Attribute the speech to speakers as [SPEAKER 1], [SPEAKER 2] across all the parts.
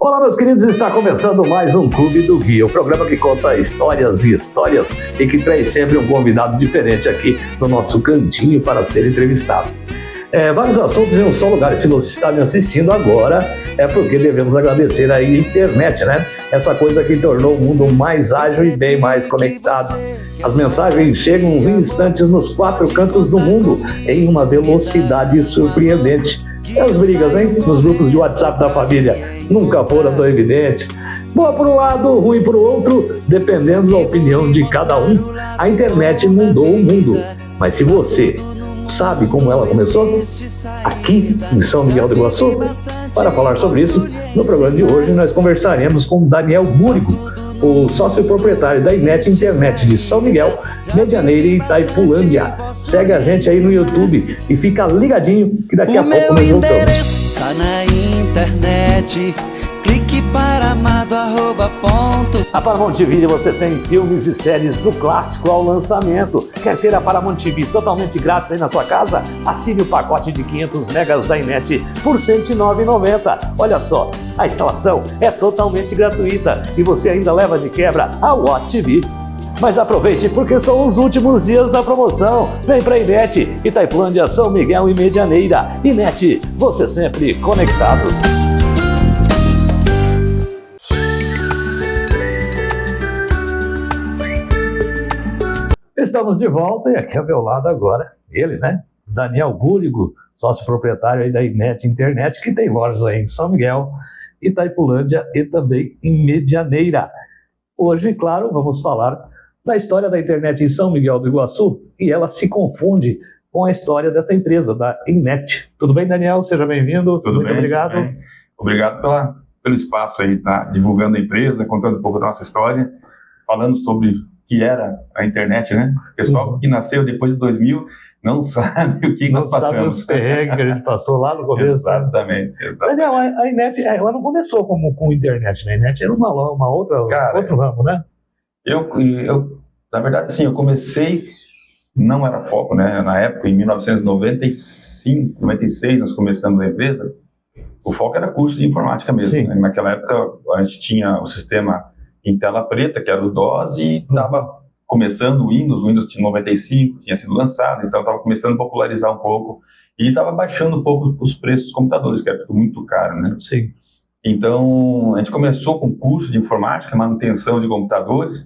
[SPEAKER 1] Olá, meus queridos, está começando mais um Clube do Guia, o programa que conta histórias e histórias e que traz sempre um convidado diferente aqui no nosso cantinho para ser entrevistado. Vários assuntos em um só lugar. Se você está me assistindo agora, é porque devemos agradecer a internet, né? Essa coisa que tornou o mundo mais ágil e bem mais conectado. As mensagens chegam em instantes nos 4 cantos do mundo, em uma velocidade surpreendente. E as brigas, hein? Nos grupos de WhatsApp da família nunca foram tão evidentes. Boa por um lado, ruim por outro, dependendo da opinião de cada um. A internet mudou o mundo. Mas se você sabe como ela começou? Aqui em São Miguel do Iguaçu? Para falar sobre isso, no programa de hoje nós conversaremos com Daniel Búrigo, o sócio proprietário da Inet Internet de São Miguel, Medianeira e Itaipulândia. Segue a gente aí no YouTube e fica ligadinho que daqui a pouco nós voltamos.
[SPEAKER 2] Tá na internet, clique para amado@.
[SPEAKER 3] A Paramount TV você tem filmes e séries do clássico ao lançamento. Quer ter a Paramount TV totalmente grátis aí na sua casa? Assine o pacote de 500 megas da Inet por R$ 109,90. Olha só, a instalação é totalmente gratuita e você ainda leva de quebra a Watch TV. Mas aproveite porque são os últimos dias da promoção. Vem pra Inet, Itaipulândia, São Miguel e Medianeira. Inet, você sempre conectado.
[SPEAKER 1] Estamos de volta e aqui ao meu lado agora, ele, né? Daniel Búrigo, sócio proprietário aí da Inet Internet, que tem lojas aí em São Miguel, Itaipulândia e também em Medianeira. Hoje, claro, vamos falar da história da internet em São Miguel do Iguaçu e ela se confunde com a história dessa empresa, da Inet. Tudo bem, Daniel? Seja bem-vindo.
[SPEAKER 4] Tudo
[SPEAKER 1] Muito
[SPEAKER 4] bem,
[SPEAKER 1] obrigado.
[SPEAKER 4] Tudo bem. Obrigado pelo espaço aí, tá divulgando a empresa, contando um pouco da nossa história, falando sobre o que era a internet, né? O pessoal que nasceu depois de 2000 não sabe o que nós passamos.
[SPEAKER 1] Não sabe os perrengues que a gente passou lá no começo.
[SPEAKER 4] Exatamente.
[SPEAKER 1] Daniel, a Inet, ela não começou com internet, né? A Inet era uma outra, outro ramo, né?
[SPEAKER 4] Eu, na verdade, assim, eu comecei, não era foco, né? Na época, em 1995, 96, nós começamos a empresa, o foco era curso de informática mesmo. Né? Naquela época, a gente tinha o sistema em tela preta, que era o DOS, e estava começando o Windows tinha 95, tinha sido lançado, então estava começando a popularizar um pouco, e estava baixando um pouco os preços dos computadores, que era muito caro, né?
[SPEAKER 1] Sim.
[SPEAKER 4] Então, a gente começou com curso de informática, manutenção de computadores,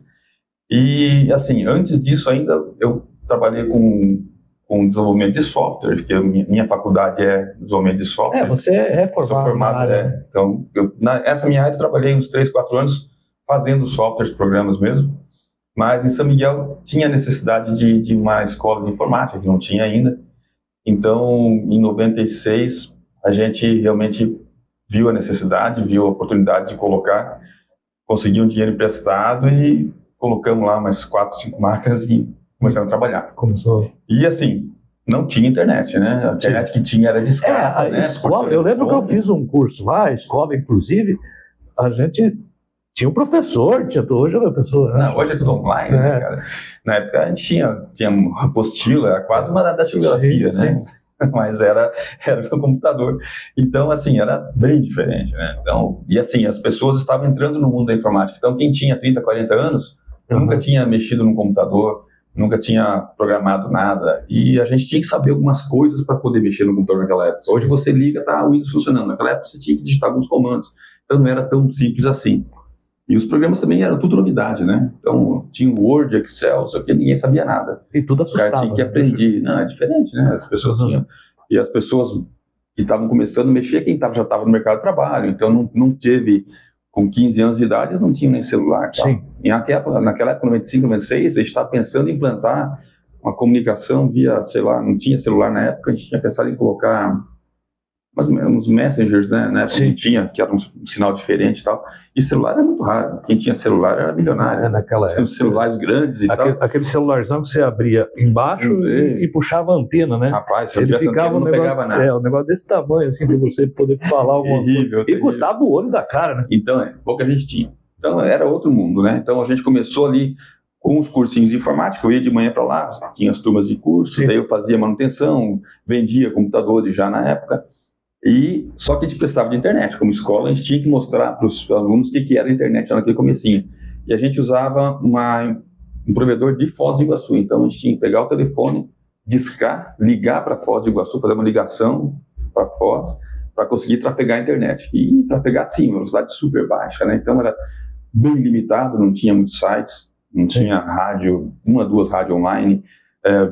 [SPEAKER 4] e, assim, antes disso ainda, eu trabalhei com desenvolvimento de software, porque minha faculdade é desenvolvimento de software.
[SPEAKER 1] Você é formado.
[SPEAKER 4] Sou formado,
[SPEAKER 1] na área.
[SPEAKER 4] Então, nessa minha área eu trabalhei uns 3, 4 anos fazendo softwares, programas mesmo, mas em São Miguel tinha necessidade de uma escola de informática, que não tinha ainda. Então, em 96, a gente realmente viu a necessidade, viu a oportunidade de conseguir um dinheiro emprestado e colocamos lá umas 4, 5 marcas e começamos a trabalhar.
[SPEAKER 1] Começou.
[SPEAKER 4] E assim, não tinha internet, né? A internet que tinha era discada, né?
[SPEAKER 1] Escola, eu lembro que eu fiz um curso lá, a escola, inclusive, a gente tinha um professor, hoje é uma pessoa.
[SPEAKER 4] Não, hoje é tudo online, né, cara? Na época a gente tinha uma apostila, era quase uma datilografia, né?
[SPEAKER 1] Sim.
[SPEAKER 4] Mas era no computador. Então, assim, era bem diferente, né? Então, e assim, as pessoas estavam entrando no mundo da informática. Então, quem tinha 30, 40 anos, nunca tinha mexido no computador, nunca tinha programado nada. E a gente tinha que saber algumas coisas para poder mexer no computador naquela época. Hoje você liga, tá o Windows funcionando. Naquela época você tinha que digitar alguns comandos. Então, não era tão simples assim. E os programas também eram tudo novidade, né? Então, tinha o Word, Excel, só que ninguém sabia nada.
[SPEAKER 1] E tudo
[SPEAKER 4] O cara
[SPEAKER 1] assustava.
[SPEAKER 4] tinha que aprender. Não, é diferente, né? As pessoas tinham... E as pessoas que estavam começando a mexer, quem já estava no mercado de trabalho. Então, não teve... Com 15 anos de idade, eles não tinham nem celular. Tá?
[SPEAKER 1] Sim.
[SPEAKER 4] E naquela época, 95, 96, a gente estava pensando em implantar uma comunicação via, sei lá, não tinha celular na época, a gente tinha pensado em colocar uns messengers, né? Na época que era um sinal diferente e tal. E celular era muito raro. Quem tinha celular era milionário.
[SPEAKER 1] Naquela
[SPEAKER 4] Tinha
[SPEAKER 1] época.
[SPEAKER 4] celulares grandes e tal.
[SPEAKER 1] Aquele celularzão que você abria embaixo e puxava a antena, né?
[SPEAKER 4] Rapaz, se eu
[SPEAKER 1] Ele
[SPEAKER 4] tivesse
[SPEAKER 1] ficava
[SPEAKER 4] antena, não pegava nada.
[SPEAKER 1] um negócio desse tamanho, assim, pra você poder falar alguma coisa.
[SPEAKER 4] Terrível,
[SPEAKER 1] E
[SPEAKER 4] terrível.
[SPEAKER 1] custava o olho da cara, né?
[SPEAKER 4] Então, pouca gente tinha. Então, era outro mundo, né? Então, a gente começou ali com os cursinhos de informática. Eu ia de manhã para lá, tinha as turmas de curso, daí eu fazia manutenção, vendia computadores já na época. E só que a gente precisava de internet. Como escola, a gente tinha que mostrar para os alunos o que era a internet lá naquele comecinho. E a gente usava um provedor de Foz do Iguaçu. Então a gente tinha que pegar o telefone, discar, ligar para Foz do Iguaçu, fazer uma ligação para Foz, para conseguir trafegar a internet. E trafegar sim, velocidade super baixa, né? Então era bem limitado, não tinha muitos sites, não tinha rádio, 1 ou 2 rádios online,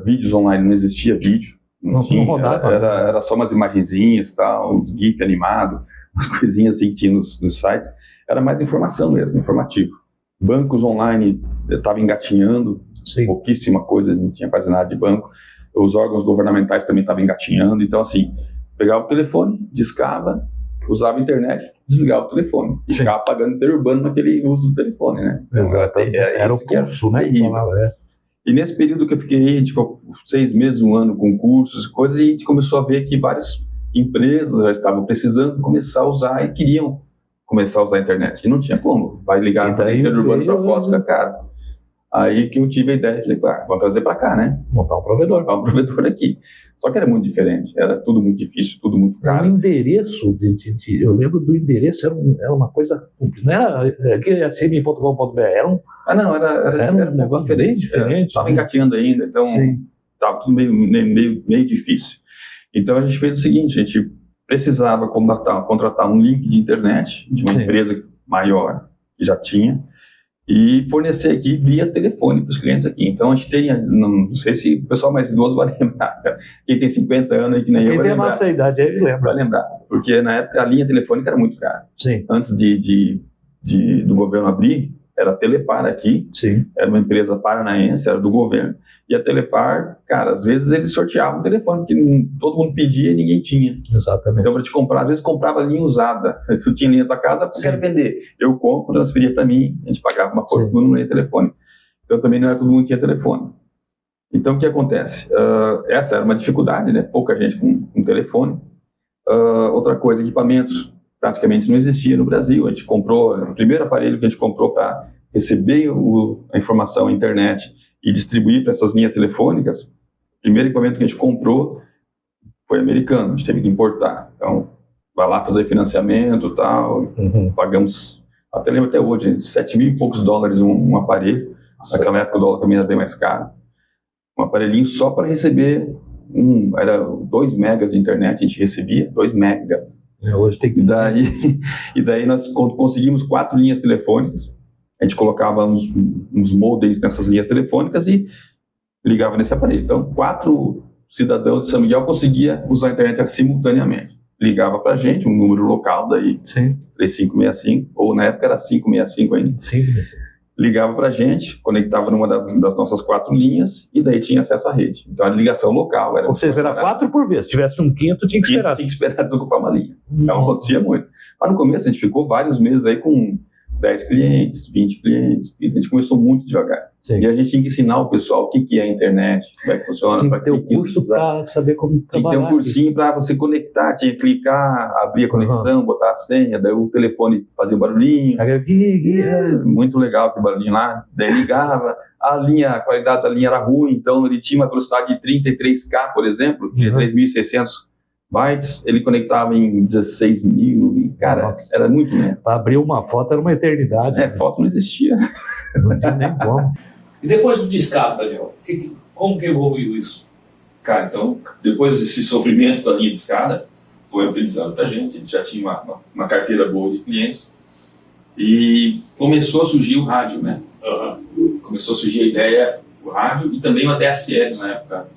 [SPEAKER 4] vídeos online, não existia vídeo. Não rodava. Era só umas imagenzinhas, tal, uns GIF animados, umas coisinhas assim que tinha nos sites. Era mais informação mesmo, informativo. Bancos online estavam engatinhando, pouquíssima coisa, não tinha quase nada de banco. Os órgãos governamentais também estavam engatinhando. Então, assim, pegava o telefone, discava, usava a internet, desligava o telefone. E ficava pagando interurbano naquele uso do telefone, né?
[SPEAKER 1] Exato. Era o curso, né?
[SPEAKER 4] E nesse período que eu fiquei, a gente ficou 6 meses, 1 ano com cursos e coisas, e a gente começou a ver que várias empresas já estavam precisando começar a usar e queriam começar a usar a internet. E não tinha como. Vai ligar para interurbano para Foz, fica caro. Aí que eu tive a ideia de vamos trazer para cá, né?
[SPEAKER 1] Montar um provedor.
[SPEAKER 4] Montar um provedor aqui. Só que era muito diferente, era tudo muito difícil, tudo muito caro.
[SPEAKER 1] O endereço, eu lembro do endereço, era uma coisa, não era sm.com.br, era um negócio diferente.
[SPEAKER 4] Estava engateando ainda, então estava tudo meio difícil. Então a gente fez o seguinte, a gente precisava contratar um link de internet de uma empresa maior, que já tinha, e fornecer aqui via telefone para os clientes aqui. Então a gente tem, não sei se o pessoal mais idoso vai lembrar, quem tem 50 anos aí que nem eu vai lembrar.
[SPEAKER 1] Quem tem a nossa idade aí lembra.
[SPEAKER 4] Vai lembrar, porque na época a linha telefônica era muito cara.
[SPEAKER 1] Sim.
[SPEAKER 4] Antes do governo abrir, era a Telepar aqui, era uma empresa paranaense, era do governo, e a Telepar, cara, às vezes eles sorteavam o telefone, que todo mundo pedia e ninguém tinha.
[SPEAKER 1] Exatamente.
[SPEAKER 4] Então, para te comprar, às vezes comprava linha usada. Tu tinha linha da tua casa, você quer vender. Eu compro, transferia para mim, a gente pagava uma fortuna no telefone. Então, também não era todo mundo que tinha telefone. Então, o que acontece? Essa era uma dificuldade, né? Pouca gente com telefone. Outra coisa, equipamentos praticamente não existia no Brasil. A gente comprou, o primeiro aparelho que a gente comprou para receber a informação, a internet, e distribuir para essas linhas telefônicas, o primeiro equipamento que a gente comprou foi americano, a gente teve que importar. Então, vai lá fazer financiamento e tal, pagamos, lembro até hoje, $7 mil e poucos um aparelho. Naquela época o dólar também era bem mais caro. Um aparelhinho só para receber, era 2 megas de internet, a gente recebia, 2 megas.
[SPEAKER 1] Hoje tem que...
[SPEAKER 4] E daí nós conseguimos 4 linhas telefônicas. A gente colocava uns modems nessas linhas telefônicas e ligava nesse aparelho. Então, 4 cidadãos de São Miguel conseguiam usar a internet simultaneamente. Ligava para a gente, um número local daí, 3565, ou na época era 565 ainda. 565. Ligava para a gente, conectava numa das nossas 4 linhas e daí tinha acesso à rede. Então, a ligação local era...
[SPEAKER 1] Ou seja, era 4 por vez. Se tivesse um quinto, tinha que esperar.
[SPEAKER 4] Tinha que esperar desocupar uma linha. Então, acontecia muito. Mas no começo, a gente ficou vários meses aí com 10 clientes, 20 clientes, e a gente começou muito devagar. E a gente tinha que ensinar o pessoal o que é a internet, como é que funciona.
[SPEAKER 1] Tinha que ter o curso para saber como trabalhar.
[SPEAKER 4] Tinha que ter um cursinho para você conectar, tinha que clicar, abrir a conexão, botar a senha, daí o telefone fazia um barulhinho. Muito legal aquele barulhinho lá, daí ligava, a qualidade da linha era ruim, então ele tinha uma velocidade de 33K, por exemplo, que é 3.600 bytes, ele conectava em 16 mil, e, cara, era muito lento.
[SPEAKER 1] Para abrir uma foto era uma eternidade.
[SPEAKER 4] Foto não existia.
[SPEAKER 1] Não tinha nem como.
[SPEAKER 5] E depois do discado, Daniel, como que evoluiu isso?
[SPEAKER 6] Cara, então, depois desse sofrimento com a linha de escada, foi um aprendizado pra gente. A gente já tinha uma carteira boa de clientes e começou a surgir o rádio, né? Começou a surgir a ideia do rádio e também o ADSL na época.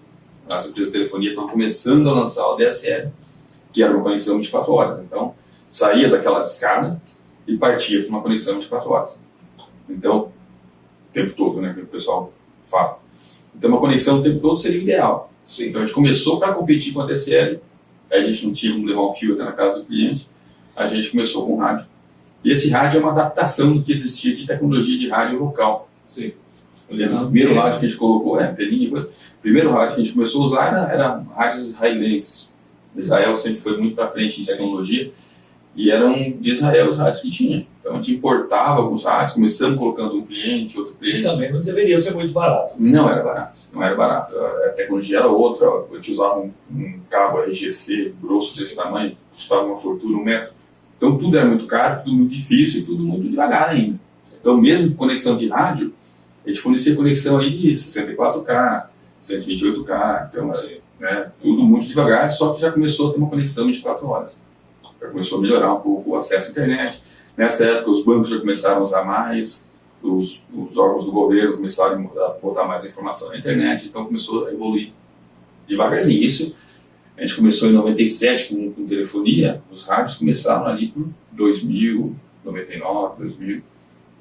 [SPEAKER 6] As empresas de telefonia estavam começando a lançar o ADSL, que era uma conexão 24 horas. Então, saía daquela discada e partia para uma conexão 24 horas. Então, o tempo todo, né, que o pessoal fala. Então, uma conexão o tempo todo seria o ideal. Então, a gente começou para competir com a ADSL, aí a gente não tinha como levar um fio até na casa do cliente, a gente começou com o rádio. E esse rádio é uma adaptação do que existia de tecnologia de rádio local. Eu lembro do primeiro rádio que a gente colocou, anteninha e coisa. O primeiro rádio que a gente começou a usar era rádios israelenses. Israel sempre foi muito para frente em tecnologia. E eram de Israel os rádios que tinha. Então a gente importava alguns rádios, começamos colocando um cliente, outro
[SPEAKER 5] E
[SPEAKER 6] cliente.
[SPEAKER 5] também não deveria ser muito barato.
[SPEAKER 6] Não era barato. A tecnologia era outra. A gente usava um cabo RGC grosso desse tamanho, custava uma fortuna, 1 metro. Então tudo era muito caro, tudo muito difícil e tudo muito devagar ainda. Então mesmo com conexão de rádio, a gente fornecia conexão ali de 64K, 128K, então né, tudo muito devagar, só que já começou a ter uma conexão 24 horas. Já começou a melhorar um pouco o acesso à internet. Nessa época os bancos já começaram a usar mais, os órgãos do governo começaram a botar mais informação na internet, então começou a evoluir devagarzinho. Isso, a gente começou em 97 com telefonia, os rádios começaram ali por 2000, 99, 2000,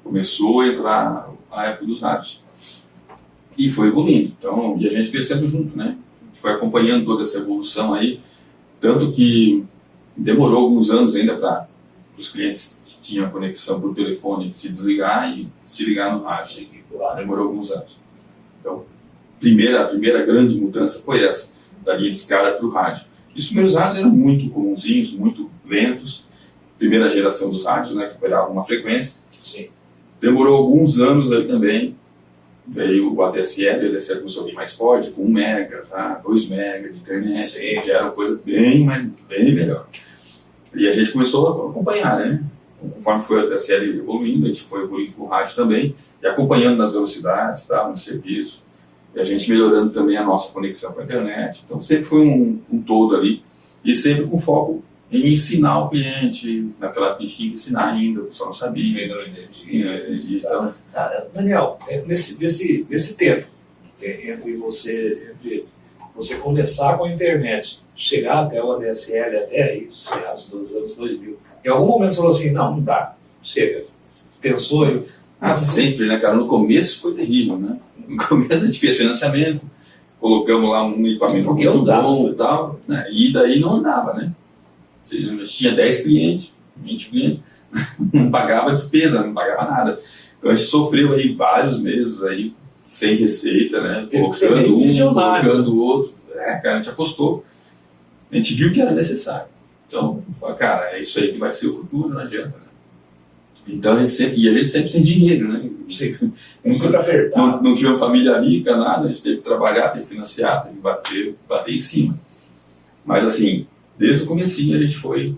[SPEAKER 6] começou a entrar a época dos rádios. E foi evoluindo, então, e a gente crescendo junto, né? A gente foi acompanhando toda essa evolução aí, tanto que demorou alguns anos ainda para os clientes que tinham conexão por telefone se desligar e se ligar no rádio. Demorou alguns anos. Então, a primeira grande mudança foi essa, da linha de escada para o rádio. E os primeiros rádios eram muito comunzinhos, muito lentos. Primeira geração dos rádios, né, que operavam uma frequência.
[SPEAKER 5] Sim.
[SPEAKER 6] Demorou alguns anos aí também. Veio o ADSL, o ADSL começou a vir mais forte, com 1 mega, tá? 2 mega de internet,
[SPEAKER 5] Sim.
[SPEAKER 6] que era uma coisa bem melhor. E a gente começou a acompanhar, né? Conforme foi a ADSL evoluindo, a gente foi evoluindo com o rádio também, e acompanhando nas velocidades, tá? No serviço, e a gente melhorando também a nossa conexão com a internet. Então sempre foi um todo ali, e sempre com foco em ensinar o cliente. Naquela época a gente tinha que ensinar ainda, o pessoal não sabia.
[SPEAKER 5] Eu não entendi.
[SPEAKER 6] Então,
[SPEAKER 5] Daniel, nesse tempo, entre você começar com a internet, chegar até o ADSL, até isso, dos anos 2000, em algum momento você falou assim, não dá, chega. Pensou?
[SPEAKER 6] Sempre, né, cara? No começo foi terrível, né? No começo a gente fez financiamento, colocamos lá um equipamento
[SPEAKER 5] Porque
[SPEAKER 6] muito
[SPEAKER 5] gasto,
[SPEAKER 6] bom e tal, né? E daí não andava, né? A gente tinha 10 clientes, 20 clientes, não pagava despesa, não pagava nada. Então a gente sofreu aí vários meses aí, sem receita, né? Colocando colocando o outro. Cara, a gente apostou. A gente viu que era necessário. Então, cara, é isso aí que vai ser o futuro, não adianta, né? Então a gente sempre tem dinheiro, né?
[SPEAKER 5] Sempre apertado.
[SPEAKER 6] Não tinha uma família rica, nada, a gente teve que trabalhar, teve que financiar, teve que bater em cima. Mas assim, desde o comecinho a gente foi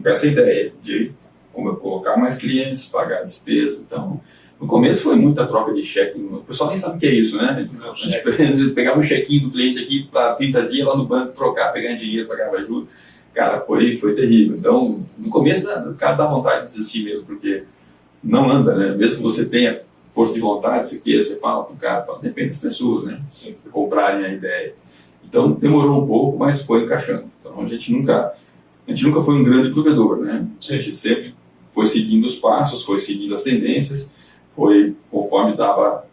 [SPEAKER 6] com essa ideia de como colocar mais clientes, pagar despesa. Então, no começo foi muita troca de cheque. O pessoal nem sabe o que é isso, né? A gente pegava um chequinho do cliente aqui para 30 dias lá no banco, trocar, pegar dinheiro, pagava juros. Cara, foi terrível. Então, no começo, o cara dá vontade de desistir mesmo, porque não anda, né? Mesmo que você tenha força de vontade, você fala pro cara, depende das pessoas, né? Sim. Comprarem a ideia. Então, demorou um pouco, mas foi encaixando. Então, a gente nunca foi um grande provedor, né? A gente sempre foi seguindo os passos, foi seguindo as tendências, foi conforme dava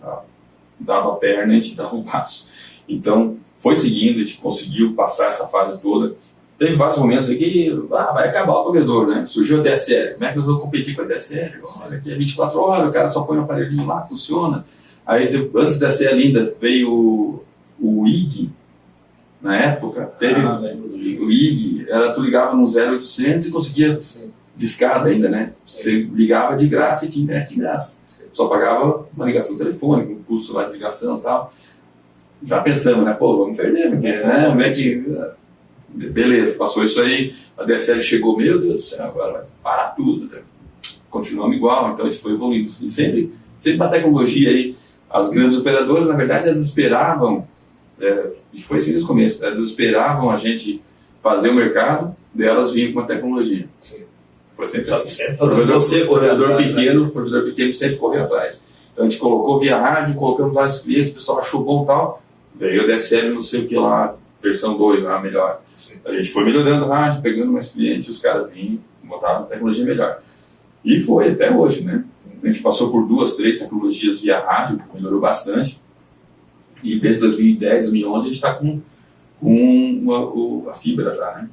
[SPEAKER 6] a perna, a gente dava o passo. Então, foi seguindo, a gente conseguiu passar essa fase toda. Teve vários momentos aí que vai acabar o provedor, né? Surgiu a DSL. Como é que nós vamos competir com a DSL? Olha, aqui é 24 horas, o cara só põe um aparelhinho lá, funciona. Aí, antes da DSL ainda, veio o IG, na época. Teve o IG, tu ligava no 0800 e conseguia discada ainda, né? Você ligava de graça e tinha internet de graça. Só pagava uma ligação telefônica, um custo lá de ligação e tal. Já pensamos, né? Pô, vamos perder, porque, né? Como é que... Beleza, passou isso aí, a DSL chegou, meu Deus do céu, agora vai parar tudo, tá? Continuamos igual, então a gente foi evoluindo. E sempre a tecnologia aí, as grandes operadoras, na verdade, elas esperavam, e foi assim desde o começo, elas esperavam a gente fazer o mercado, delas vinham com a tecnologia. Sim. Foi sempre assim. O provedor pequeno sempre correu atrás. Então a gente colocou via rádio, colocamos vários clientes, o pessoal achou bom e tal, veio a DSL, não sei o que lá, versão 2, melhor. Sim. A gente foi melhorando o rádio, pegando mais clientes, os caras vinham, botavam tecnologia melhor. E foi até hoje, né? A gente passou por 2, 3 tecnologias via rádio, melhorou bastante. E desde 2010, 2011, a gente está com a fibra já, né?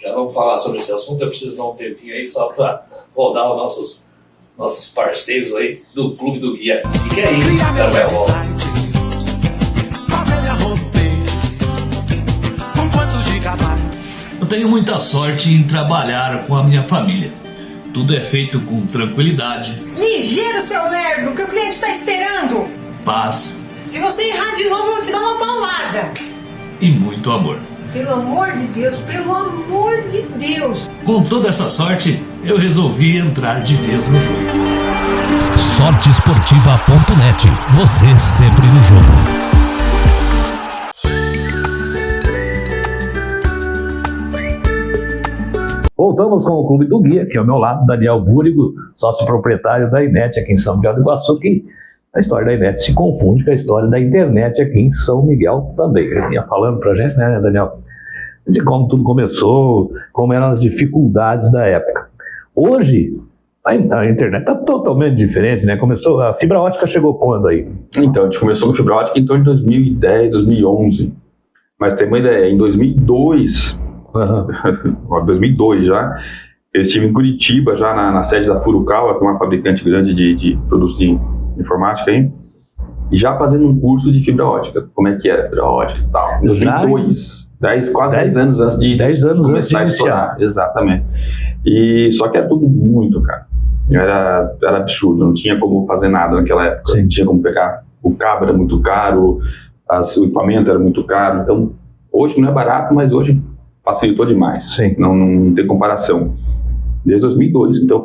[SPEAKER 5] Já vamos falar sobre esse assunto, eu preciso dar um tempinho aí só para rodar os nossos parceiros aí do Clube do Guia. O que é isso?
[SPEAKER 2] Criar meu website, fazer minha homepage, com quantos gigabytes?
[SPEAKER 7] tenho muita sorte em trabalhar com a minha família. Tudo é feito com tranquilidade.
[SPEAKER 8] Ligeiro, seu lerdo, que o cliente está esperando.
[SPEAKER 7] Paz.
[SPEAKER 8] Se você errar de novo, eu vou te dar uma paulada.
[SPEAKER 7] E muito amor.
[SPEAKER 8] Pelo amor de Deus, pelo amor de Deus.
[SPEAKER 7] Com toda essa sorte, eu resolvi entrar de vez no jogo.
[SPEAKER 3] Sorteesportiva.net. Você sempre no jogo.
[SPEAKER 1] Voltamos com o Clube do Guia, que é ao meu lado, Daniel Búrigo, sócio proprietário da Inet aqui em São Miguel do Iguaçu, que a história da Inet se confunde com a história da internet aqui em São Miguel também. Ele vinha falando pra gente, né, Daniel, de como tudo começou, como eram as dificuldades da época. Hoje, a internet está totalmente diferente, né? Começou, a fibra ótica chegou quando aí?
[SPEAKER 4] Então, a gente começou com fibra ótica em torno de 2010, 2011. Mas tem uma ideia, em 2002... 2002 já, eu estive em Curitiba, já na sede da Furukawa, que é uma fabricante grande de produtos de informática aí, e já fazendo um curso de fibra ótica, como é que era fibra ótica e tal. Em 2002, quase 10 anos antes de começar a estourar. Exatamente. E só que era tudo muito caro. Era absurdo, não tinha como fazer nada naquela época. Sim. Não tinha como pegar, o cabo era muito caro, o equipamento era muito caro. Então, hoje não é barato, mas hoje facilitou demais.
[SPEAKER 1] Sim.
[SPEAKER 4] Não tem comparação. Desde 2002, então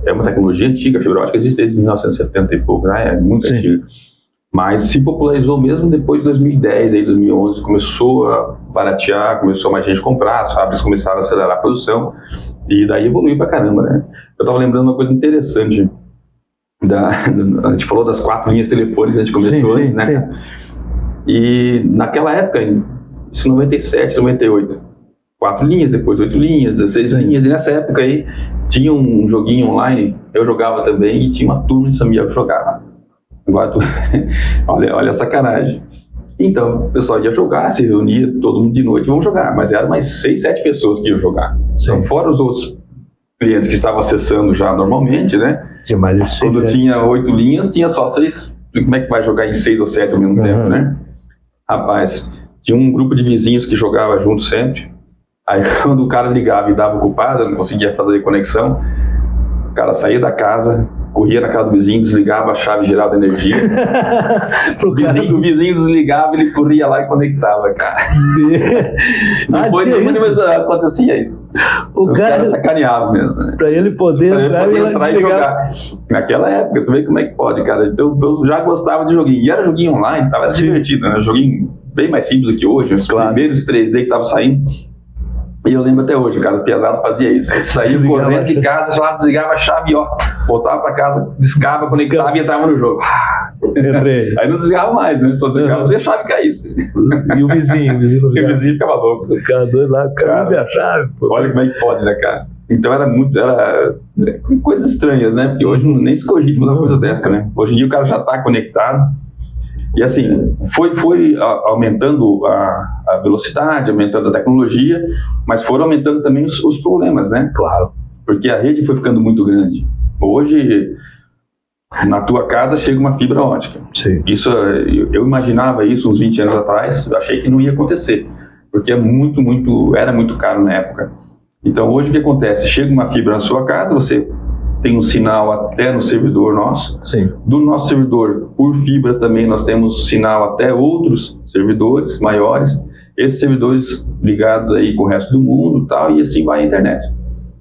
[SPEAKER 4] é uma tecnologia antiga, a fibra ótica existe desde 1970 e pouco, né? É muito
[SPEAKER 1] Sim.
[SPEAKER 4] antiga. Mas se popularizou mesmo depois de 2010, aí 2011, começou a baratear, começou mais gente a comprar, as fábricas começaram a acelerar a produção, e daí evoluiu pra caramba, né? Eu tava lembrando uma coisa interessante, a gente falou das 4 linhas telefônicas, a gente começou antes, né?
[SPEAKER 1] Sim.
[SPEAKER 4] E naquela época, isso em 97, 98, 4 linhas, depois 8 linhas, 16 linhas, e nessa época aí tinha um joguinho online, eu jogava também, e tinha uma turma de São Miguel que jogava. Agora olha a sacanagem. Então, o pessoal ia jogar, se reunia todo mundo de noite, vamos jogar, mas eram mais 6, 7 pessoas que iam jogar. Então, fora os outros clientes que estavam acessando já normalmente, né?
[SPEAKER 1] Tinha mais de 6,
[SPEAKER 4] quando tinha 8 linhas, tinha só 6. Como é que vai jogar em 6 ou 7 ao mesmo tempo, né? Rapaz, tinha um grupo de vizinhos que jogava junto sempre. Aí quando o cara ligava e dava ocupado, não conseguia fazer conexão, o cara saía da casa, corria na casa do vizinho, desligava a chave geral da energia. O vizinho desligava, ele corria lá e conectava, cara. Depois acontecia isso. Os caras sacaneavam mesmo, né?
[SPEAKER 1] Pra ele poder
[SPEAKER 4] entrar e jogar. Naquela época, tu vê como é que pode, cara. Então eu já gostava de joguinho. E era joguinho online, tava divertido, né? Joguinho bem mais simples do que hoje. Os primeiros 3D que estavam saindo. E eu lembro até hoje, cara, o piazada fazia isso. Ele saía correndo de casa, já desligava a chave, ó, voltava pra casa, discava, conectava e entrava no jogo. Aí não desligava mais, né? Só desligava se a chave caísse.
[SPEAKER 1] E o vizinho? O
[SPEAKER 4] vizinho ficava louco.
[SPEAKER 1] O cara doido lá, cadê a chave? Pô.
[SPEAKER 4] Olha como é que pode, né, cara? Então era coisas estranhas, né? Porque hoje nem se cogita uma coisa dessa, né? Hoje em dia o cara já tá conectado. E assim, foi aumentando a velocidade, aumentando a tecnologia, mas foram aumentando também os problemas, né?
[SPEAKER 1] Claro.
[SPEAKER 4] Porque a rede foi ficando muito grande. Hoje, na tua casa chega uma fibra ótica.
[SPEAKER 1] Sim.
[SPEAKER 4] Isso, eu imaginava isso uns 20 anos atrás, eu achei que não ia acontecer, porque era muito caro na época. Então hoje o que acontece? Chega uma fibra na sua casa, você tem um sinal até no servidor nosso.
[SPEAKER 1] Sim.
[SPEAKER 4] Do nosso servidor, por fibra também, nós temos sinal até outros servidores maiores. Esses servidores ligados aí com o resto do mundo e tal, e assim vai a internet.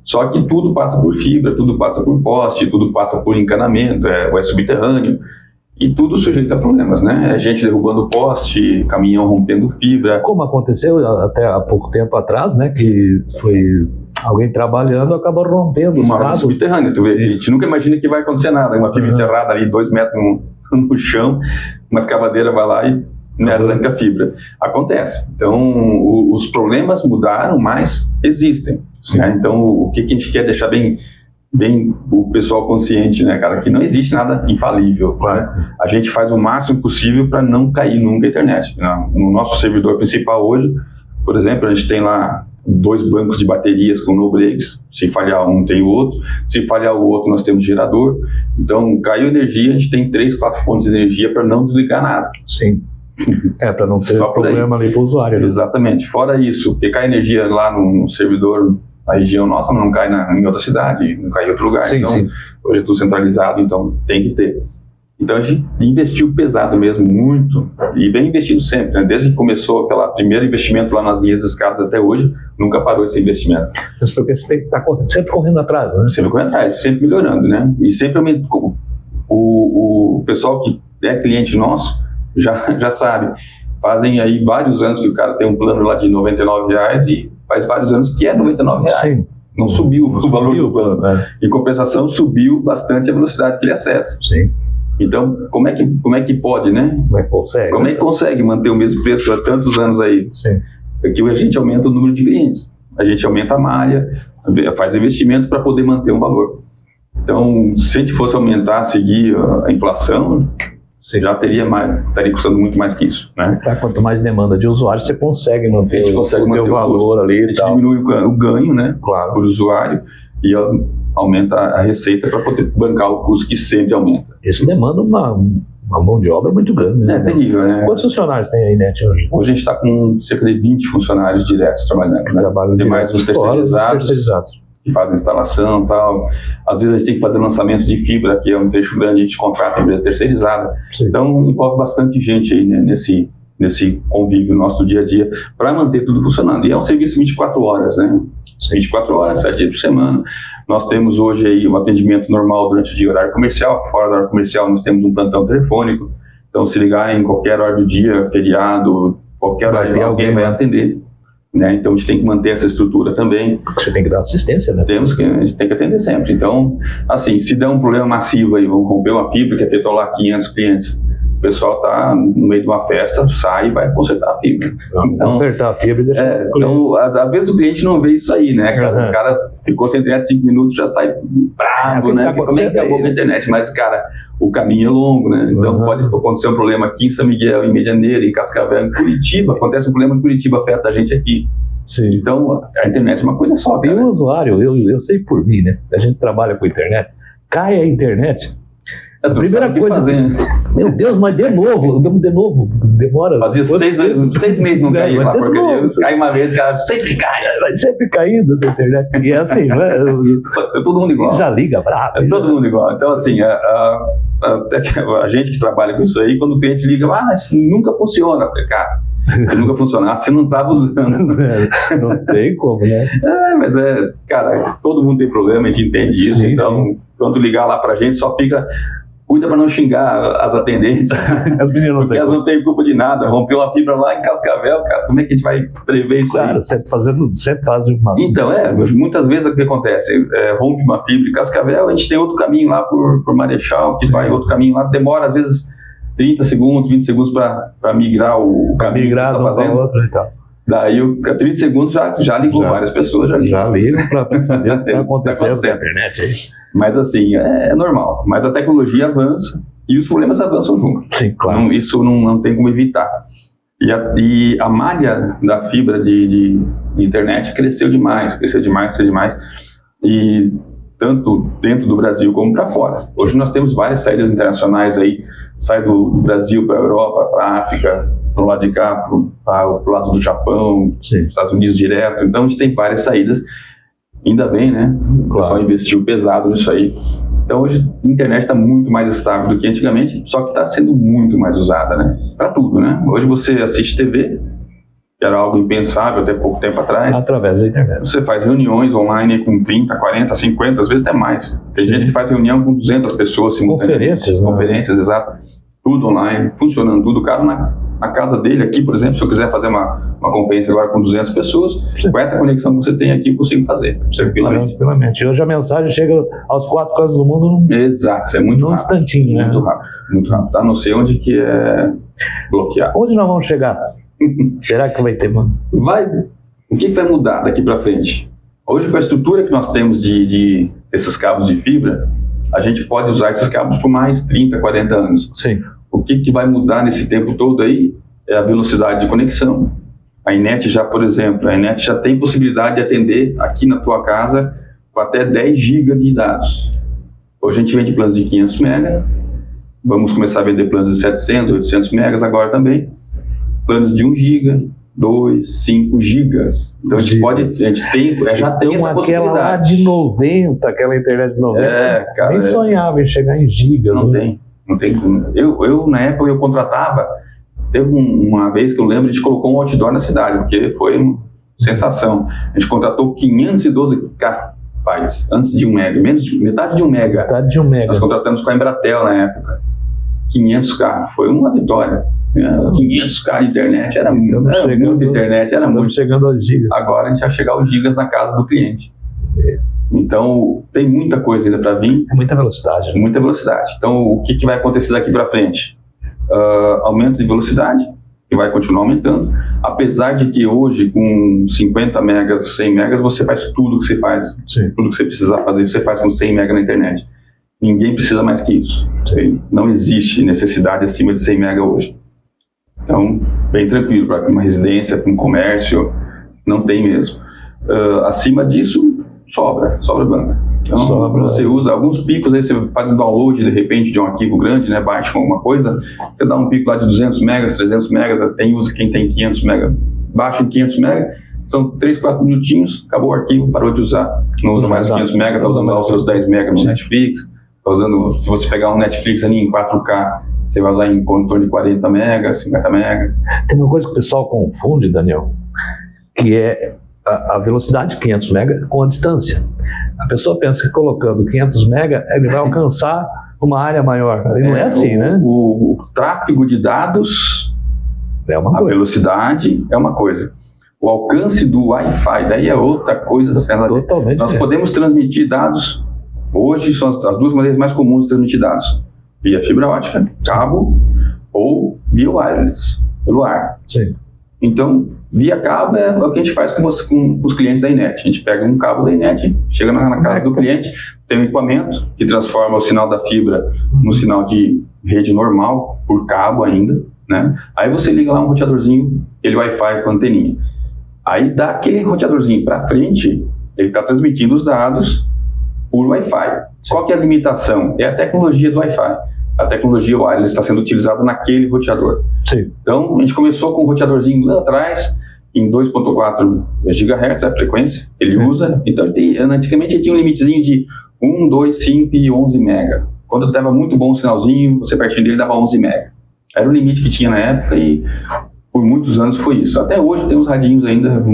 [SPEAKER 4] Só que tudo passa por fibra, tudo passa por poste, tudo passa por encanamento, é subterrâneo. E tudo sujeito a problemas, né? É gente derrubando poste, caminhão rompendo fibra.
[SPEAKER 1] Como aconteceu até há pouco tempo atrás, né? Que foi alguém trabalhando, acabou rompendo os cabos.
[SPEAKER 4] Subterrâneo, tu vê, a gente nunca imagina que vai acontecer nada. Uma fibra enterrada ali, 2 metros no chão, uma escavadeira vai lá e arranca a fibra. Acontece. Então, os problemas mudaram, mas existem. Né? Então, o que a gente quer deixar bem o pessoal consciente, né, cara, que não existe nada infalível. Né? A gente faz o máximo possível para não cair nunca a internet. No nosso servidor principal hoje, por exemplo, a gente tem lá 2 bancos de baterias com no breaks. Se falhar um, tem o outro. Se falhar o outro, nós temos gerador. Então, caiu energia, a gente tem 3, 4 fontes de energia para não desligar nada.
[SPEAKER 1] Sim. Para não ter
[SPEAKER 4] Só por
[SPEAKER 1] problema ali para o usuário. Né?
[SPEAKER 4] Exatamente. Fora isso, porque cai energia lá no servidor, a região nossa não cai em outra cidade, não cai em outro lugar.
[SPEAKER 1] Sim,
[SPEAKER 4] então,
[SPEAKER 1] sim.
[SPEAKER 4] hoje é tudo centralizado, então tem que ter. Então a gente investiu pesado mesmo, muito, e vem investindo sempre, né? Desde que começou aquele primeiro investimento lá nas linhas de escadas até hoje, nunca parou esse investimento.
[SPEAKER 1] Mas porque você tem que estar sempre correndo atrás, né?
[SPEAKER 4] Sempre correndo atrás, sempre melhorando, né? E sempre aumentando. O pessoal que é cliente nosso já sabe, fazem aí vários anos que o cara tem um plano lá de R$99 e faz vários anos que é R$99.
[SPEAKER 1] Sim.
[SPEAKER 4] Não subiu o valor do plano.
[SPEAKER 1] Né?
[SPEAKER 4] Em compensação, subiu bastante a velocidade que ele acessa.
[SPEAKER 1] Sim.
[SPEAKER 4] Então, como é que pode, né?
[SPEAKER 1] Como é que consegue?
[SPEAKER 4] Como é que consegue manter o mesmo preço há tantos anos aí?
[SPEAKER 1] Sim.
[SPEAKER 4] Aqui a gente aumenta o número de clientes, a gente aumenta a malha, faz investimento para poder manter um valor. Então, se a gente fosse aumentar, seguir a inflação, você já estaria custando muito mais que isso, né?
[SPEAKER 1] Quanto mais demanda de usuário, você consegue manter o valor ali
[SPEAKER 4] a gente diminui o ganho, né?
[SPEAKER 1] Claro.
[SPEAKER 4] Por usuário e aumenta a receita para poder bancar o custo que sempre aumenta.
[SPEAKER 1] Isso demanda uma mão de obra muito grande, né?
[SPEAKER 4] É terrível, né?
[SPEAKER 1] Quantos funcionários tem aí, NET, hoje?
[SPEAKER 4] Hoje a gente está com cerca de 20 funcionários diretos trabalhando, né? Tem mais os terceirizados que fazem instalação e tal. Às vezes a gente tem que fazer lançamento de fibra, que é um trecho grande, a gente contrata a empresa terceirizada.
[SPEAKER 1] Sim.
[SPEAKER 4] Então envolve bastante gente aí, né, nesse convívio nosso do dia a dia, para manter tudo funcionando. E é um serviço 24 horas, né? 24 horas, 7 dias por semana. Nós temos hoje aí um atendimento normal durante o dia, horário comercial. Fora da hora comercial nós temos um plantão telefônico. Então se ligar em qualquer hora do dia, feriado, qualquer hora, alguém vai atender. Né? Então a gente tem que manter essa estrutura também.
[SPEAKER 1] Você tem que dar assistência, né?
[SPEAKER 4] A gente tem que atender sempre. Então, assim, se der um problema massivo aí, vamos romper uma fibra que afetou lá 500 clientes, o pessoal está no meio de uma festa, sai e vai consertar a fibra.
[SPEAKER 1] Então, consertar a fibra e deixar
[SPEAKER 4] então, às vezes o cliente não vê isso aí, né? O cara ficou sem internet 5 minutos, já sai bravo, né? Como é que acabou com a internet? Mas, cara, o caminho é longo, né? Então pode acontecer um problema aqui em São Miguel, em Medianeira, em Cascavel, em Curitiba. Acontece um problema em Curitiba, afeta a gente aqui.
[SPEAKER 1] Sim.
[SPEAKER 4] Então a internet é uma coisa só.
[SPEAKER 1] Tem um usuário, eu sei por mim, né? A gente trabalha com internet, cai a internet. A primeira coisa. Meu Deus, mas de novo, demora.
[SPEAKER 4] Fazia 6 meses não caía lá, porcaria. Cai uma vez, cara, sempre cai.
[SPEAKER 1] Vai sempre caindo essa internet. E é assim, né?
[SPEAKER 4] É todo mundo igual.
[SPEAKER 1] Já liga bravo.
[SPEAKER 4] É todo mundo igual. Então, assim, a gente que trabalha com isso aí, quando o cliente liga, isso nunca funciona. Eu falei, cara, se nunca funcionasse, você não estava usando.
[SPEAKER 1] Não tem como, né?
[SPEAKER 4] Mas cara, todo mundo tem problema, a gente entende isso. Então, quando ligar lá pra gente, só fica. Cuida para não xingar as atendentes, porque elas não têm culpa de nada. Rompeu uma fibra lá em Cascavel, cara, como é que a gente vai prever isso aí?
[SPEAKER 1] Sempre faz uma...
[SPEAKER 4] Então, muitas vezes o que acontece, rompe uma fibra em Cascavel, a gente tem outro caminho lá por Marechal, que vai outro caminho lá, demora às vezes 30 segundos, 20 segundos para migrar o caminho que está fazendo.
[SPEAKER 1] Outro e tal.
[SPEAKER 4] Daí, 30 segundos já ligou várias pessoas. Já ligam
[SPEAKER 1] para saber o que está acontecendo na internet aí.
[SPEAKER 4] Mas assim, é normal. Mas a tecnologia avança e os problemas avançam junto.
[SPEAKER 1] Sim, claro.
[SPEAKER 4] Isso não tem como evitar. E a malha da fibra de internet cresceu demais. E tanto dentro do Brasil como para fora. Hoje nós temos várias saídas internacionais aí. Sai do Brasil para a Europa, para a África, para o lado de cá, para o lado do Japão, Estados Unidos direto. Então a gente tem várias saídas. Ainda bem, né? O pessoal investiu pesado nisso aí. Então hoje a internet está muito mais estável do que antigamente, só que está sendo muito mais usada, né? Para tudo, né? Hoje você assiste TV, que era algo impensável até pouco tempo atrás.
[SPEAKER 1] Através da internet.
[SPEAKER 4] Você faz reuniões online com 30, 40, 50, às vezes até mais. Tem gente que faz reunião com 200 pessoas simultaneamente. Conferências, exato. Tudo online, funcionando tudo. O cara na casa dele aqui, por exemplo, se eu quiser fazer uma conferência agora com 200 pessoas, com essa conexão que você tem aqui, eu consigo fazer, tranquilamente.
[SPEAKER 1] E hoje a mensagem chega aos 4 cantos do mundo.
[SPEAKER 4] Exato, é muito rápido.
[SPEAKER 1] Num instantinho, né?
[SPEAKER 4] Muito rápido. Tá? Não sei onde que é bloquear.
[SPEAKER 1] Onde nós vamos chegar? Será que vai ter, mano?
[SPEAKER 4] O que vai mudar daqui para frente? Hoje, com a estrutura que nós temos desses cabos de fibra, a gente pode usar esses cabos por mais 30, 40 anos.
[SPEAKER 1] Sim.
[SPEAKER 4] O que vai mudar nesse tempo todo aí é a velocidade de conexão. A Inet já, por exemplo, tem possibilidade de atender aqui na tua casa com até 10 GB de dados. Hoje a gente vende planos de 500 MB, vamos começar a vender planos de 700, 800 MB agora também. planos de 1 giga, 2, 5 gigas. Então a gente já tem essa
[SPEAKER 1] aquela
[SPEAKER 4] possibilidade.
[SPEAKER 1] lá de 90, aquela internet de 90,
[SPEAKER 4] cara,
[SPEAKER 1] nem sonhava em chegar em gigas.
[SPEAKER 4] Não tem como. Eu na época, eu contratava, teve uma vez que eu lembro, a gente colocou um outdoor na cidade, porque foi uma sensação. A gente contratou 512 kbytes, antes de 1 mega, metade de 1 mega.
[SPEAKER 1] Metade de 1 mega.
[SPEAKER 4] Nós contratamos com a Embratel na época. 500k, foi uma vitória. 500k de internet, era muita internet, era muito.
[SPEAKER 1] Chegando aos gigas.
[SPEAKER 4] Agora a gente vai chegar aos gigas na casa do cliente. Então, tem muita coisa ainda para vir.
[SPEAKER 1] É muita velocidade.
[SPEAKER 4] Muita velocidade. Então, o que vai acontecer daqui para frente? Aumento de velocidade, que vai continuar aumentando. Apesar de que hoje, com 50 megas, 100 megas, você faz tudo que você faz.
[SPEAKER 1] Sim.
[SPEAKER 4] Tudo que você precisar fazer, você faz com 100 megas na internet. Ninguém precisa mais que isso. Sim. Não existe necessidade acima de 100 megas hoje. Então, bem tranquilo, para uma residência, para um comércio, não tem mesmo. Acima disso, sobra banda. Então, você usa alguns picos, aí você faz um download, de repente, de um arquivo grande, né, baixa alguma coisa, você dá um pico lá de 200 megas, 300 megas, usa quem tem 500 megas, baixa em 500 megas, são 3, 4 minutinhos, acabou o arquivo, parou de usar, não usa mais os 500 megas, está usando lá os seus 10 megas no Netflix, está usando, se você pegar um Netflix ali em 4K, você vai usar em torno de 40 megas, 50 megas.
[SPEAKER 1] Tem uma coisa que o pessoal confunde, Daniel, que é a velocidade de 500 megas com a distância. A pessoa pensa que colocando 500 megas ele vai alcançar uma área maior. E não é assim, né?
[SPEAKER 4] O tráfego de dados
[SPEAKER 1] é uma coisa.
[SPEAKER 4] A velocidade é uma coisa. O alcance do Wi-Fi daí é outra coisa.
[SPEAKER 1] Totalmente.
[SPEAKER 4] Nós podemos transmitir dados. Hoje são as duas maneiras mais comuns de transmitir dados: via fibra ótica, cabo, ou via wireless, pelo ar.
[SPEAKER 1] Sim.
[SPEAKER 4] Então, via cabo é o que a gente faz com os clientes da Inet. A gente pega um cabo da Inet, chega na casa do cliente, tem um equipamento que transforma o sinal da fibra no sinal de rede normal, por cabo ainda, né? Aí você liga lá um roteadorzinho, ele Wi-Fi com anteninha. Aí dá aquele roteadorzinho para frente, ele está transmitindo os dados por Wi-Fi. Qual que é a limitação? É a tecnologia do Wi-Fi. A tecnologia wireless está sendo utilizada naquele roteador.
[SPEAKER 1] Sim.
[SPEAKER 4] Então, a gente começou com um roteadorzinho lá atrás, em 2.4 GHz, a frequência, ele usa. Então, antigamente ele tinha um limitezinho de 1, 2, 5 e 11 mega. Quando estava muito bom o sinalzinho, você pertinho dele dava 11 mega. Era o limite que tinha na época e por muitos anos foi isso. Até hoje tem uns radinhos ainda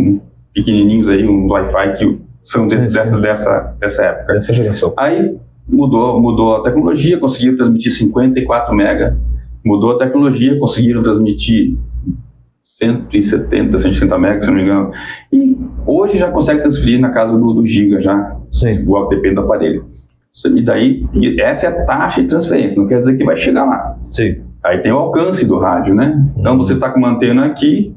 [SPEAKER 4] pequenininhos aí, um Wi-Fi que são dessa época.
[SPEAKER 1] Dessa geração.
[SPEAKER 4] Aí mudou a tecnologia, conseguiram transmitir 54 mega. Mudou a tecnologia, conseguiram transmitir 170, 180 mega, se não me engano. E hoje já consegue transferir na casa do giga já.
[SPEAKER 1] Sim.
[SPEAKER 4] Igual, depende do aparelho. E daí, essa é a taxa de transferência, não quer dizer que vai chegar lá.
[SPEAKER 1] Sim.
[SPEAKER 4] Aí tem o alcance do rádio, né? Então você está com uma antena aqui,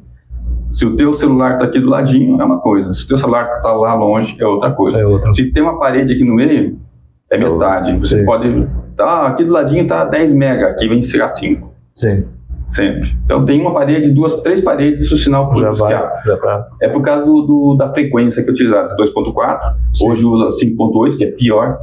[SPEAKER 4] se o teu celular está aqui do ladinho, é uma coisa. Se o teu celular está lá longe, é outra coisa.
[SPEAKER 1] É outra.
[SPEAKER 4] Se tem uma parede aqui no meio, é metade. Você
[SPEAKER 1] Sim.
[SPEAKER 4] pode... aqui do ladinho está 10 mega, aqui vem chegar 5.
[SPEAKER 1] Sim.
[SPEAKER 4] Sempre. Então tem uma parede, 2, 3 paredes, o sinal por
[SPEAKER 1] já tá.
[SPEAKER 4] É por causa da frequência que é utilizada, 2.4. Hoje usa 5.8, que é pior.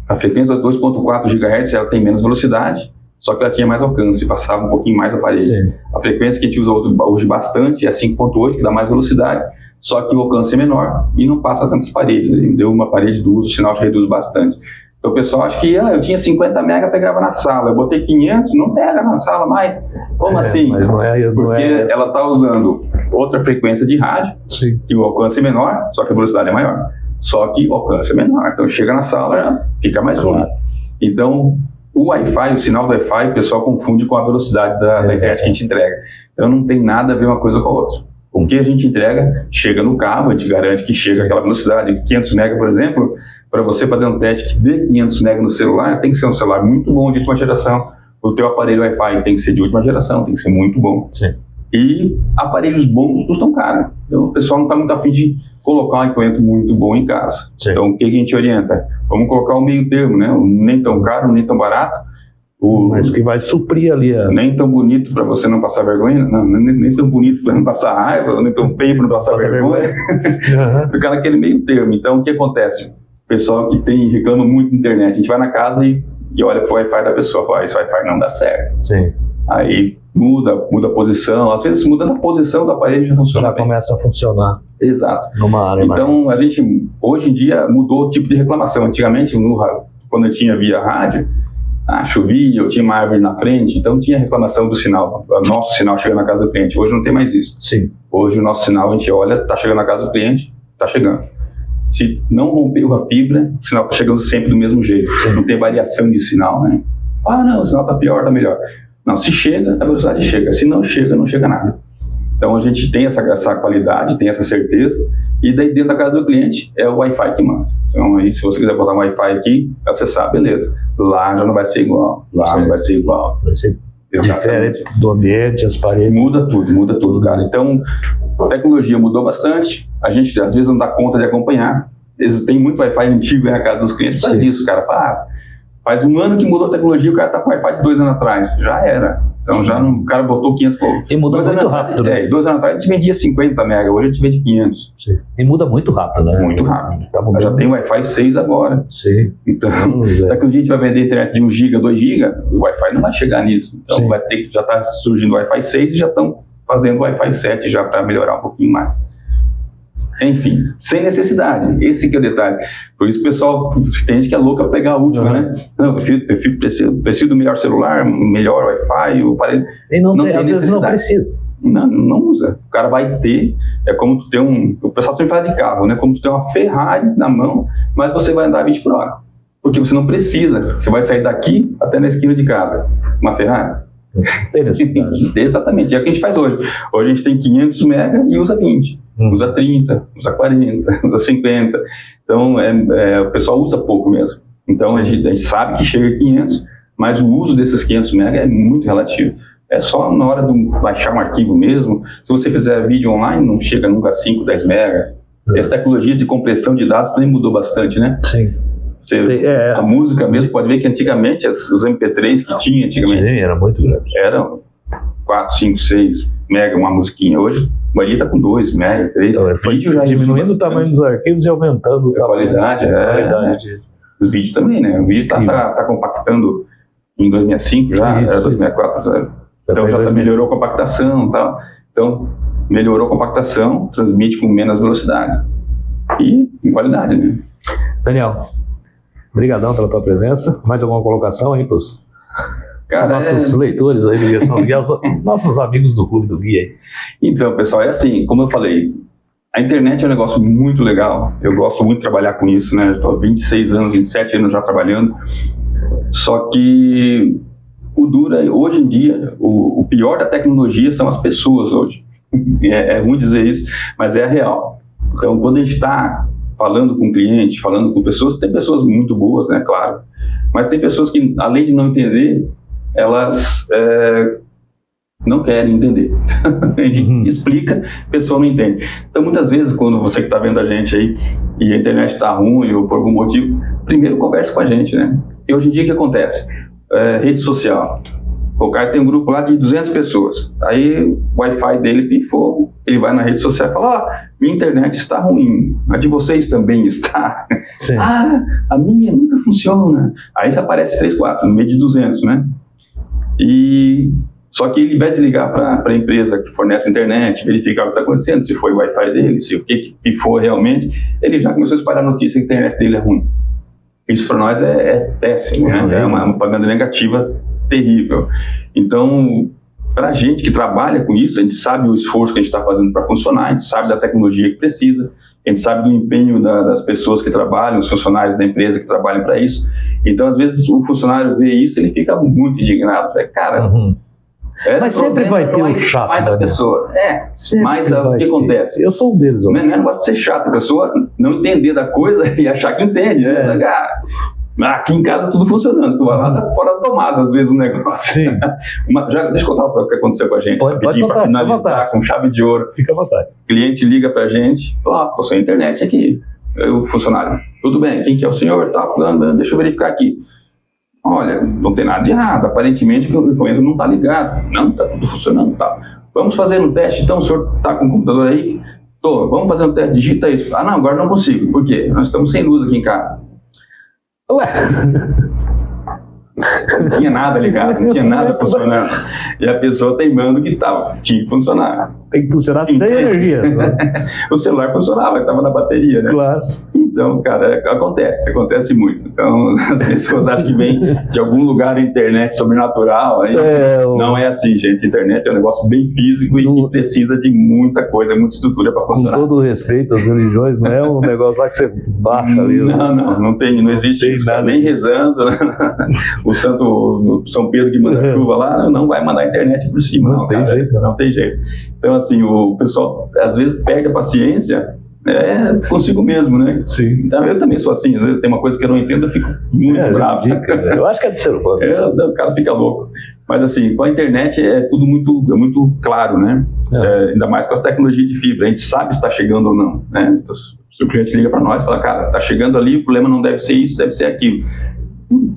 [SPEAKER 4] A frequência da 2.4 GHz ela tem menos velocidade, só que ela tinha mais alcance, passava um pouquinho mais a parede.
[SPEAKER 1] Sim.
[SPEAKER 4] A frequência que a gente usa hoje bastante é 5.8, que dá mais velocidade, só que o alcance é menor e não passa tantas paredes. Deu uma parede, duas, o sinal reduz bastante. Então o pessoal acha que eu tinha 50 mega, pegava na sala, eu botei 500, não pega na sala mais. Como assim?
[SPEAKER 1] Mas não é,
[SPEAKER 4] porque ela está usando outra frequência de rádio,
[SPEAKER 1] Sim.
[SPEAKER 4] que o alcance é menor, só que a velocidade é maior. Só que o alcance é menor, então chega na sala, fica mais ruim. Então, o Wi-Fi, o sinal do Wi-Fi, o pessoal confunde com a velocidade da internet que a gente entrega. Então não tem nada a ver uma coisa com a outra. O que a gente entrega, chega no cabo, a gente garante que chega aquela velocidade. 500 mega, por exemplo, para você fazer um teste que dê 500 mega no celular, tem que ser um celular muito bom de última geração. O teu aparelho Wi-Fi tem que ser de última geração, tem que ser muito bom.
[SPEAKER 1] Sim.
[SPEAKER 4] E aparelhos bons custam caro. Então o pessoal não está muito afim de colocar um equipamento muito bom em casa.
[SPEAKER 1] Sim.
[SPEAKER 4] Então o que a gente orienta? Vamos colocar o meio termo, né? Nem tão caro, nem tão barato.
[SPEAKER 1] Mas que vai suprir ali
[SPEAKER 4] nem tão bonito para você não passar vergonha, não, nem tão bonito para não passar raiva, nem tão feio para não passar vergonha. Ficar naquele meio termo. Então o que acontece? O pessoal que reclama muito na internet, a gente vai na casa e olha para o Wi-Fi da pessoa, fala, esse Wi-Fi não dá certo.
[SPEAKER 1] Sim.
[SPEAKER 4] Aí muda a posição, às vezes muda a posição do aparelho já funciona bem.
[SPEAKER 1] começa a funcionar.
[SPEAKER 4] Exato.
[SPEAKER 1] Numa área
[SPEAKER 4] então, a gente, hoje em dia, mudou o tipo de reclamação. Antigamente, quando eu tinha via rádio, chovia, eu tinha uma árvore na frente, então tinha reclamação do sinal, o nosso sinal chega na casa do cliente. Hoje não tem mais isso.
[SPEAKER 1] Sim.
[SPEAKER 4] Hoje o nosso sinal, a gente olha, está chegando na casa do cliente, está chegando. Se não rompeu a fibra, o sinal está chegando sempre do mesmo jeito. Sim. Não tem variação de sinal, né? Não, o sinal está pior, está melhor. Não, se chega, a velocidade chega. Se não chega, não chega nada. Então a gente tem essa qualidade, tem essa certeza, e daí dentro da casa do cliente é o Wi-Fi que manda. Então aí, se você quiser botar um Wi-Fi aqui, acessar, beleza. Lá já não vai ser igual. Lá não vai ser igual.
[SPEAKER 1] Vai ser diferente do ambiente, as paredes.
[SPEAKER 4] Muda tudo, cara. Então, a tecnologia mudou bastante. A gente às vezes não dá conta de acompanhar. Tem muito Wi-Fi antigo na casa dos clientes. Faz isso, cara. Faz um ano que mudou a tecnologia, o cara tá com Wi-Fi de 2 anos atrás. Já era. Então o cara botou 500 pouco.
[SPEAKER 1] E muda muito rápido, né?
[SPEAKER 4] 2 anos atrás a gente vendia 50 mega, hoje a gente vende 500.
[SPEAKER 1] Sim. E muda muito rápido, né?
[SPEAKER 4] Muito rápido. Já tem Wi-Fi 6 agora.
[SPEAKER 1] Sim.
[SPEAKER 4] Então, daqui a gente vai vender internet de 1 GB, 2 GB, o Wi-Fi não vai chegar nisso. Então já está surgindo o Wi-Fi 6 e já estão fazendo o Wi-Fi 7 já para melhorar um pouquinho mais. Enfim, sem necessidade. Esse que é o detalhe. Por isso o pessoal, tem gente que é louca para pegar a última, né? Não, eu preciso do melhor celular, melhor Wi-Fi, o aparelho.
[SPEAKER 1] E não tem, às vezes não precisa.
[SPEAKER 4] Não usa. O cara vai ter, é como tu ter o pessoal sempre fala de carro, né? Como tu ter uma Ferrari na mão, mas você vai andar 20 por hora. Porque você não precisa. Você vai sair daqui até na esquina de casa. Uma Ferrari. Exatamente, é o que a gente faz hoje. Hoje a gente tem 500 mega e usa 20. Usa 30, usa 40, usa 50. Então, o pessoal usa pouco mesmo. Então, a gente sabe que chega a 500, mas o uso desses 500 mega é muito relativo. É só na hora de baixar um arquivo mesmo. Se você fizer vídeo online, não chega nunca a 5, 10 mega. Essa tecnologia de compressão de dados também mudou bastante, né?
[SPEAKER 1] Sim.
[SPEAKER 4] A música mesmo, pode ver que antigamente, os MP3 que tinha antigamente...
[SPEAKER 1] Sim, era muito grande.
[SPEAKER 4] Eram 4, 5, 6 mega uma musiquinha. Hoje, a maioria está com 2 mega, 3.
[SPEAKER 1] Foi diminuindo o tamanho dos arquivos e aumentando
[SPEAKER 4] a qualidade. O vídeo também, né? O vídeo está compactando em 2005 já, era 2004. Então já melhorou a compactação e tal. Então, melhorou a compactação, transmite com menos velocidade. E com qualidade, né?
[SPEAKER 1] Daniel, obrigadão pela tua presença. Mais alguma colocação aí para os nossos leitores aí do Guia São Miguel, nossos amigos do Clube do Guia aí?
[SPEAKER 4] Então, pessoal, é assim, como eu falei, a internet é um negócio muito legal. Eu gosto muito de trabalhar com isso, né? Estou há 26 anos, 27 anos já trabalhando. Só que o dura, hoje em dia, o pior da tecnologia são as pessoas hoje. É ruim dizer isso, mas é a real. Então, quando a gente está falando com cliente, falando com pessoas, tem pessoas muito boas, né, claro, mas tem pessoas que, além de não entender, elas não querem entender. A gente explica, a pessoa não entende. Então, muitas vezes, quando você que está vendo a gente aí, e a internet está ruim, ou por algum motivo, primeiro conversa com a gente, né? E hoje em dia, o que acontece? Rede social. O cara tem um grupo lá de 200 pessoas. Aí o Wi-Fi dele pifou, ele vai na rede social e fala: minha internet está ruim, a de vocês também está.
[SPEAKER 1] Sim.
[SPEAKER 4] A minha nunca funciona. Aí aparece 3, 4, no meio de 200, né? Só que ele, ao invés de ligar para a empresa que fornece a internet, verificar o que está acontecendo, se foi o Wi-Fi dele, se o que pifou realmente, ele já começou a espalhar a notícia que a internet dele é ruim. Isso para nós é péssimo, né? É uma propaganda negativa terrível. Então, para a gente que trabalha com isso, a gente sabe o esforço que a gente está fazendo para funcionar, a gente sabe da tecnologia que precisa, a gente sabe do empenho das pessoas que trabalham, os funcionários da empresa que trabalham para isso. Então, às vezes, o funcionário vê isso, ele fica muito indignado. Cara,
[SPEAKER 1] mas sempre vai ter o chato
[SPEAKER 4] da pessoa. Mas o que acontece?
[SPEAKER 1] Eu sou um deles.
[SPEAKER 4] Não é negócio de ser chato, a pessoa não entender da coisa e achar que entende, né? Aqui em casa tudo funcionando, tu vai lá, tá fora da tomada às vezes o negócio.
[SPEAKER 1] Sim.
[SPEAKER 4] Deixa eu contar o que aconteceu com a gente.
[SPEAKER 1] Pode
[SPEAKER 4] contar, para finalizar com chave de ouro.
[SPEAKER 1] Fica à vontade.
[SPEAKER 4] O cliente liga pra gente, tô sem internet aqui. O funcionário, tudo bem, quem que é o senhor? Deixa eu verificar aqui. Olha, não tem nada de errado, aparentemente o equipamento não está ligado. Não, está tudo funcionando, tá. Vamos fazer um teste, então o senhor está com o computador aí? Tô, vamos fazer um teste, digita isso. Não, agora não consigo. Por quê? Nós estamos sem luz aqui em casa.
[SPEAKER 1] Ué?
[SPEAKER 4] Não tinha nada ligado, não tinha nada funcionando. E a pessoa teimando que tinha que funcionar.
[SPEAKER 1] Tem que funcionar sem energia.
[SPEAKER 4] O celular funcionava, estava na bateria, né?
[SPEAKER 1] Claro.
[SPEAKER 4] Então, cara, acontece muito. Então, as pessoas acham que vem de algum lugar da internet sobrenatural. Aí não é assim, gente. A internet é um negócio bem físico e que precisa de muita coisa, muita estrutura para funcionar.
[SPEAKER 1] Com todo respeito às religiões, não é um negócio lá que você baixa ali.
[SPEAKER 4] Não existe isso, nem rezando. O santo São Pedro que manda chuva lá, não vai mandar a internet por cima. Não tem jeito. Não tem jeito. Então, assim, o pessoal às vezes perde a paciência consigo mesmo, né?
[SPEAKER 1] Sim.
[SPEAKER 4] Então, eu também sou assim, às vezes tem uma coisa que eu não entendo, eu fico muito bravo.
[SPEAKER 1] Eu acho que é de ser humano.
[SPEAKER 4] O cara fica louco. Mas, assim, com a internet é tudo muito claro, né? Ainda mais com as tecnologias de fibra. A gente sabe se está chegando ou não, né? Então, se o cliente liga para nós e fala, cara, está chegando ali, o problema não deve ser isso, deve ser aquilo.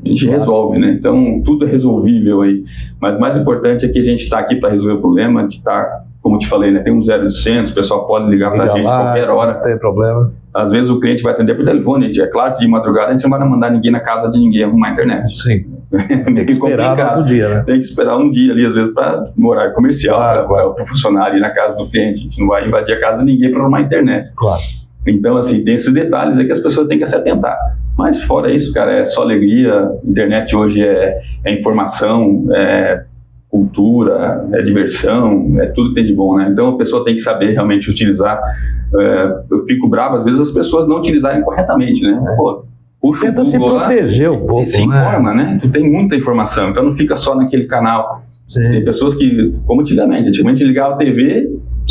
[SPEAKER 4] A gente resolve, né? Então, tudo é resolvível aí. Mas o mais importante é que a gente está aqui para resolver o problema, a gente está, como eu te falei, né? Tem um 0800, o pessoal pode ligar para a gente a qualquer hora.
[SPEAKER 1] Não tem problema.
[SPEAKER 4] Às vezes o cliente vai atender por telefone, é claro que de madrugada a gente não vai mandar ninguém na casa de ninguém arrumar a internet.
[SPEAKER 1] Sim. Tem que esperar um dia, né?
[SPEAKER 4] Tem que esperar um dia ali, às vezes, para horário comercial, para funcionar ali na casa do cliente. A gente não vai invadir a casa de ninguém para arrumar a internet.
[SPEAKER 1] Claro.
[SPEAKER 4] Então, assim, tem esses detalhes aí que as pessoas têm que se atentar. Mas fora isso, cara, é só alegria. Internet hoje é informação, é cultura, é diversão, é tudo que tem de bom, né? Então a pessoa tem que saber realmente utilizar. Eu fico bravo, às vezes as pessoas não utilizarem corretamente, né? Pô, puxa
[SPEAKER 1] tenta
[SPEAKER 4] o Google
[SPEAKER 1] se proteger um pouco,
[SPEAKER 4] se informa, né? Tu tem muita informação, então não fica só naquele canal.
[SPEAKER 1] Sim.
[SPEAKER 4] Tem pessoas que, como antigamente ligava a TV,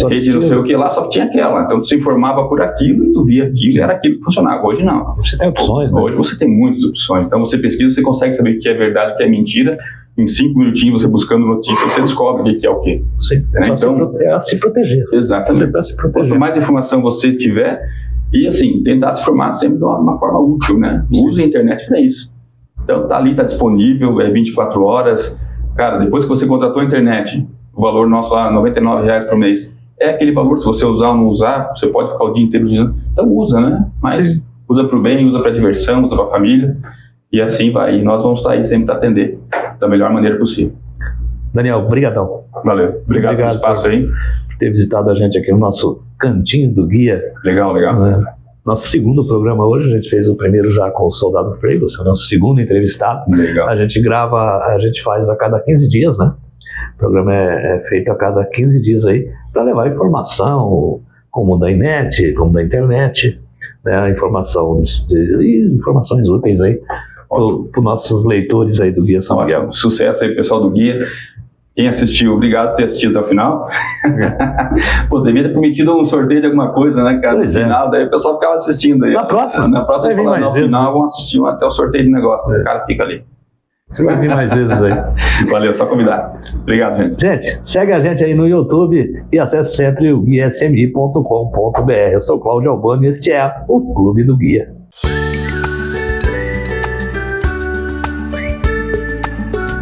[SPEAKER 4] rede não sei o que lá, só tinha aquela. Então tu se informava por aquilo e tu via aquilo e era aquilo que funcionava. Hoje não.
[SPEAKER 1] Você tem opções, né?
[SPEAKER 4] Hoje você tem muitas opções. Então você pesquisa, você consegue saber o que é verdade, o que é mentira. Em 5 minutinhos você buscando notícia, você descobre o que é o quê.
[SPEAKER 1] Sim, então, se proteger.
[SPEAKER 4] Exatamente. Quanto mais informação você tiver, e assim, tentar se formar sempre de uma forma útil, né? Use a internet para isso. Então tá ali, tá disponível, 24 horas. Cara, depois que você contratou a internet, o valor nosso lá, R$99 por mês, é aquele valor, se você usar ou não usar, você pode ficar o dia inteiro usando. Então usa, né? Mas usa para o bem, usa para diversão, usa para a família. E assim vai. E nós vamos estar aí sempre para atender da melhor maneira possível.
[SPEAKER 1] Daniel, brigadão.
[SPEAKER 4] Valeu. Obrigado pelo espaço aí.
[SPEAKER 1] Por ter visitado a gente aqui no nosso Cantinho do Guia.
[SPEAKER 4] Legal.
[SPEAKER 1] Nosso segundo programa hoje, a gente fez o primeiro já com o Soldado Frei, você é o nosso segundo entrevistado.
[SPEAKER 4] Legal.
[SPEAKER 1] A gente faz a cada 15 dias, né? O programa é feito a cada 15 dias aí, para levar informação, como da internet, né? Informações úteis aí para os nossos leitores aí do Guia São Miguel.
[SPEAKER 4] Sucesso aí, pessoal do Guia. Quem assistiu, obrigado por ter assistido até o final. Pô, devia ter prometido um sorteio de alguma coisa, né, cara? No final, daí o pessoal ficava assistindo aí.
[SPEAKER 1] Na próxima
[SPEAKER 4] no final vão assistir até o sorteio de negócio. O cara fica ali.
[SPEAKER 1] Você vai vir mais vezes aí.
[SPEAKER 4] Valeu, só convidar. Obrigado, gente.
[SPEAKER 1] Gente, segue a gente aí no YouTube e acesse sempre o guiasmi.com.br. Eu sou Cláudio Albano e este é o Clube do Guia.